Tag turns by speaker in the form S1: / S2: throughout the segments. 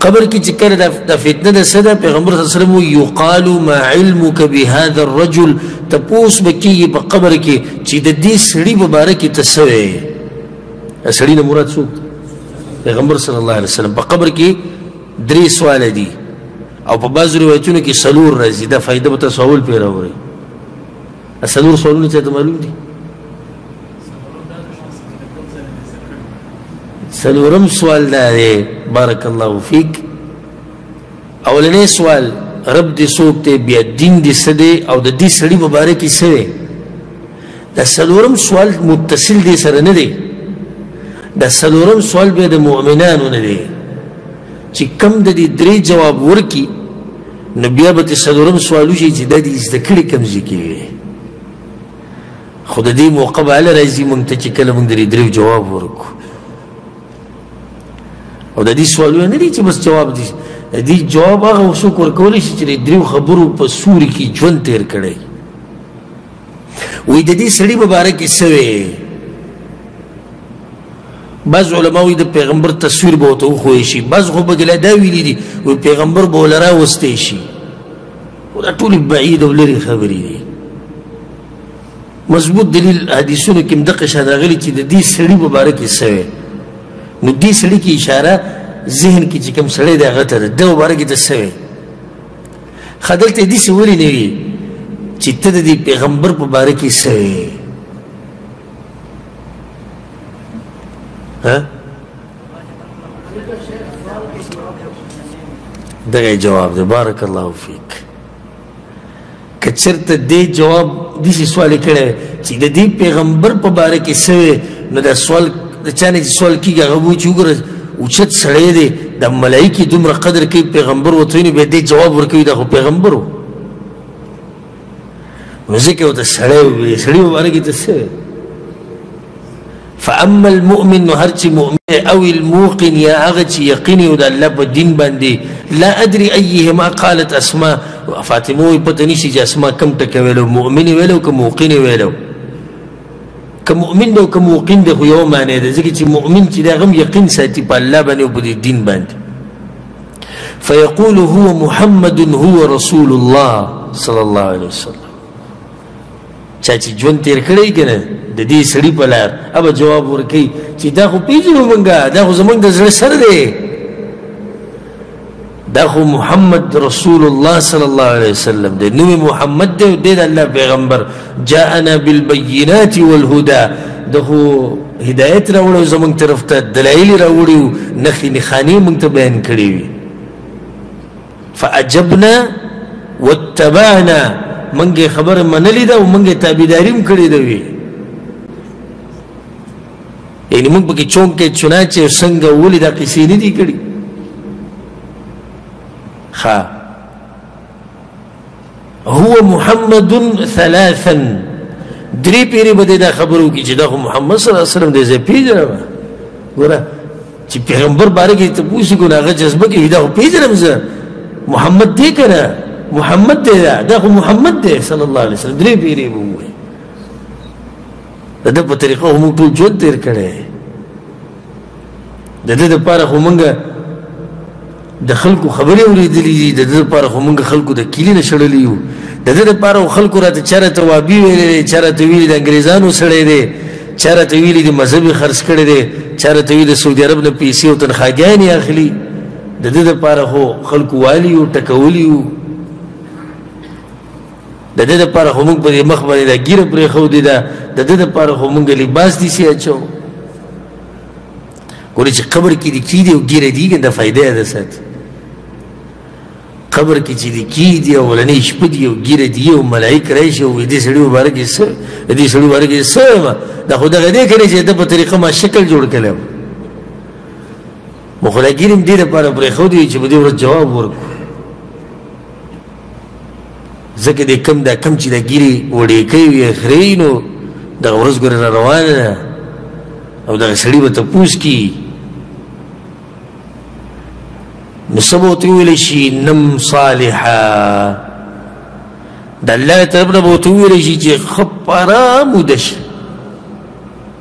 S1: قبر کی چکر دا فتنه دا صدا پیغمبر صلی اللہ علیہ وسلم یقالو ما علمک بهذا الرجل تپوس بکی پا قبر کی چی دا دی سڑی ببارکی تسوے سڑی نا مراد سوک پیغمبر صلی اللہ علیہ وسلم پا قبر کی 3 سوال دی او پا بعض روایتونو کی سلور رازی دا فائدہ بتا سوال پیرا ہو رہی سلور سوالونی چاہتا معلوم دی سلورم سوال دا دے بارک اللہ فیک اولنے سوال رب دی سوک تے بیا دین دی سدے او دا دی سڑی مبارکی سوے دا سلورم سوال متصل دی سر ندے دا سلورم سوال بیا دا مؤمنانو ندے چی کم دا دی 3 جواب ورکی نبیابت سلورم سوالو شی چی دا دی ازدکڑی کمزی کی خود دی موقع بالا رازی منگتا چی کل منگ دا دی 3 جواب ورکو او دا دی سوالو نه دی چې بس جواب دی دی جواب هغه وسوک ورکولی شي چې دریو خبرو په سوري کې ژوند تیر کړی وی د دې سړي مبارکې سوې بعض علما وی د پیغمبر تصویر به ورته وښوی شي بعض خو به دا ویلي دي وی پیغمبر به ورله راوستی شي دا ټولې بعید او لرې خبرې دي مضبوط دلیل حدیثونو کې هم دقه شان راغلي چې د دې سړي مبارکې سوې نو دی سړی کی اشاره ذهن کی چې کوم سړی دی هغه ته ده ده مبارکې ته سوی ښه دلته یې داسې ولې نه وي چې ته د دې پیغمبر په باره کې سوی دغه جواب دی بارک الله فیک که چېرته دې جواب داسې سوال یې کړی چې د دې پیغمبر په باره کې سوی نو دا سوال د چانه چې سوال کېږي هغه به چې وګوره اوچت سړی دی د ملایکې دومره قدر کوي پیغمبر ورته وي نو بیا دې جواب ورکوي دا خو پیغمبر و نو ځکه ورته سړی وویلې سړي مبارکې ته څه فاما المؤمن نو هر چې مؤمن او الموقن یا هغه چې یقیني و د الله په دین باندې لا ادري ایهما قالت اسماء فاطمه وایي پته نشي چې اسماء کم ټکه ویلو مؤمن ویلو که موقن ویلو که مؤمن ده او که موقن ده خو یو معنی ده ځکه چې مؤمن چې د هغه هم یقین ساتي په الله باندې او په دې دین باندې فیقول هو محمد هو رسول الله صلی الله علیه وسلم چا چې ژوند تېر کړی که نه د دې سړي په لار ابه جواب ورکوي چې دا خو پېژنو مونږه دا خو زمونږ د زړه سر دی دا خو محمد رسول الله صلی الله علیه وسلم دی نوی محمد دی دی د الله پیغمبر جاءنا بالبینات والهدى ده خو هدایت راوړی زمونږ طرف ته دلایل راوړي نښې نښانې مونږ ته بیان کړي وي فعجبنا واتبعنا مونږ یې خبره منلې ده او مونږ یې تابعداري هم کړې ده وي یعنې مونږ پکې چونکې چنانچې څنګه ولې دا قصې نه دي کړي هو محمد 3 درې پیری به دا خبرو کی چې دا خو محمد صلی الله علیه وسلم دې زه پیژنم ګوره چې پیغمبر باره کې ته پوښتنه کوي هغه جذبه کې دا خو پیژنم زه محمد دې کنه محمد دې دا خو محمد دې صلی الله علیه وسلم درې پیری به وایي دا په طریقه هم ټول ژوند تیر کړی د دې لپاره خو مونږ د خلکو خبرې اورېدلې دي د دې لپاره خو مونږ خلکو د کیلي نه شړلي یو د دې لپاره خلکو راته چا راته وابي ویلې چا راته ویلي د انګریزانو سړی دی چا راته ویلي د مذهب یې خرڅ کړی دی چا راته ویلي د سعودي عرب نه پیسې او تنخواګانې اخلي د دې لپاره خو خلکو والي او ټکولي یو د دې لپاره خو مونږ په دې مخ باندې دا ګیره پرېښودې ده د دې لپاره خو مونږ لباس داسې اچو ګورې چې قبر کې دې کیدي او ګیره دي که دا فایده ده ساتي قبر کې چې دې کیدي اولنۍ شپه دي او ګیره دي او ملایک راشي او دې سړي مبارک یې څه دې سړي مبارک یې څه دا خو دغه دې کړی چې د په طریقه ما شکل جوړ کړی مو خو دا ګیرې هم دې لپاره پرېښودی چې په دې ورځ جواب ورکړو ځکه دې کم دا کم چې دا ګیرې وړې کوي خرې نو دغه ورځ ګورې را روانه ده او دغه سړي به تپوس کي نو څه به ورته وویلی شي نم صالحا د الله طرف نه به ورته وویلی شي چې ښه په ارام وده شه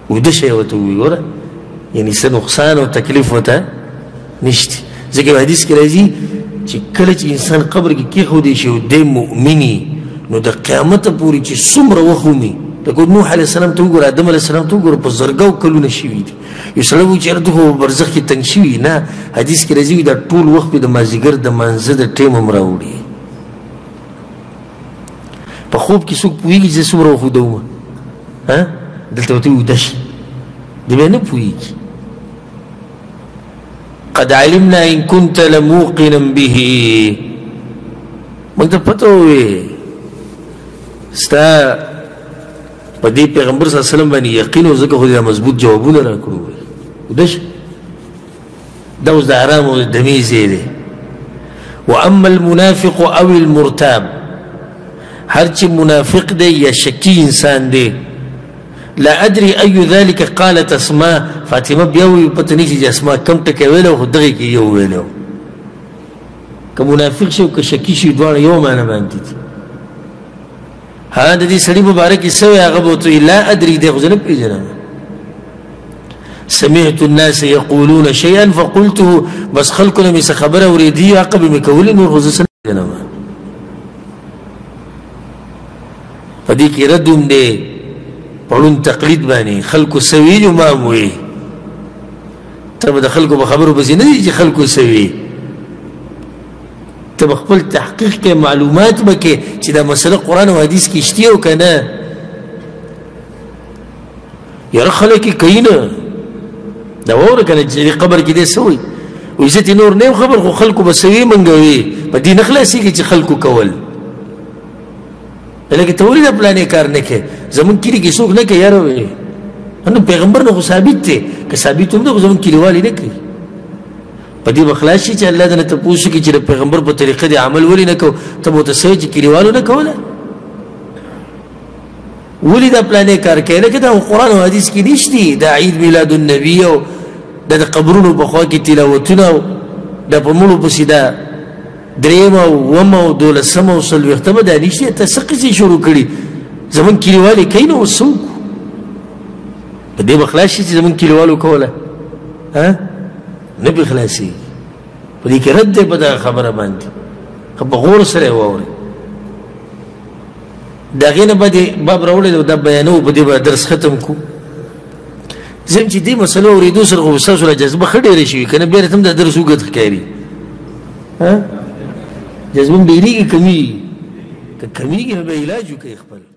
S1: وده شه یې ورته ووایي ګوره یعنې څه نقصان او تکلیف ورته نشته ځکه په حدیث کې راځي چې کله چې انسان قبر کې کېښودی شي او دی مؤمني نو د قیامته پورې چې څومره وخت ومي لکه نوح علیه السلام ته وګوره آدم علیه السلام ته وګوره په زرګاو کلونه شوي دي یو سړی وایي چې یاره ته خو برزخ کې تنګ شوي نه حدیث کې راځي دا ټول وخت مې د مازدیګر د مانځه د ټیم هم راوړي په خوب کې څوک پوهېږي چې څومره وخت وده ومه دلته ورته ویده شي دی بیا نه پوهېږي قد علمنا ان كنت لموقنا به موږ ته پته ووې ستا په دې پیغمبر صلی الله علیه وسلم باندې یقین و ځکه خو دې مضبوط جوابونه راکړو وده شي دا اوس د حرام او د دمې ځای دی واما المنافق او المرتاب هر چې منافق دی یا شکی انسان دی لا ادري اي ذلك قالت اسماء فاطمه بیا وی پته نه چې اسماء کم ټکی ویلو خو دغه کې یو ویلو که منافق شي او که شکی شي دواړه یو معنی باندې دي ها د دې سړي مبارک یې سوی هغه به ورته لا ادري دی خو زه نه پېژنم سمعت الناس يقولون شيئا فقلته بس خلکو نه مې څه خبره اورېدي عقب مې کولې نور خو زه څه نه پېژنم په دې کې رد هم دی پړون تقلید باندې خلکو سوي جو ما موي ته به د خلکو په خبرو پسې نه دي چې خلکو سوي ته به خپل تحقیق کې معلومات به کې چې دا مسله قرآن او حدیث کې شته او که نه یاره خلک یې کوي نه دا واوره که نه چې قبر کې دی څه وایي وایي زه نور نه یم خبر خو خلکو به سوي منګوي په دې نه خلاصېږي چې خلکو کول لکه ته ولې د پلانې کار نه کوې زمونږ کلي کې څوک نه کوي یاره وایي نو پیغمبر نه خو ثابت دی که ثابت هم دی خو زمونږ کلیوالي نه کوي په دې به خلاص شي چې الله دې نه تپوس وکړي چې د پیغمبر په طریقه دې عمل ولې نه کوو ته به ورته څه وایي چې کلیوالو نه کوله ولې دا پلانې کار کوي لکه دا قرآن او حدیث کې نشته دا عید میلاد النبي او دا د قبرونو په خوا کې تلاوتونه او دا په مړو پسې دا درېیمه او اومه او دولسمه او څلوېښتمه دا نشته ته څه قصې شروع کړي زمونږ کلیوالې کوي نو اوس څه وکړو په دې به خلاص شي چې زمونږ کلیوالو کوله نه به خلاصېږي په دې کې رد دی په دغه خبره باندې خو په غور سره یې واورئ د هغې نه به دې باب راوړی دا بیانوو په دې به درس ختم کړو زم چې دې مسلو اورېدو سره خو ستاسو له جذبه ښه ډېره شوي که نه بیا راته هم دا درس اوږد ښکاري جذبه هم ډېرېږي کمېږي که کمېږي نو بیا علاج وکړئ خپل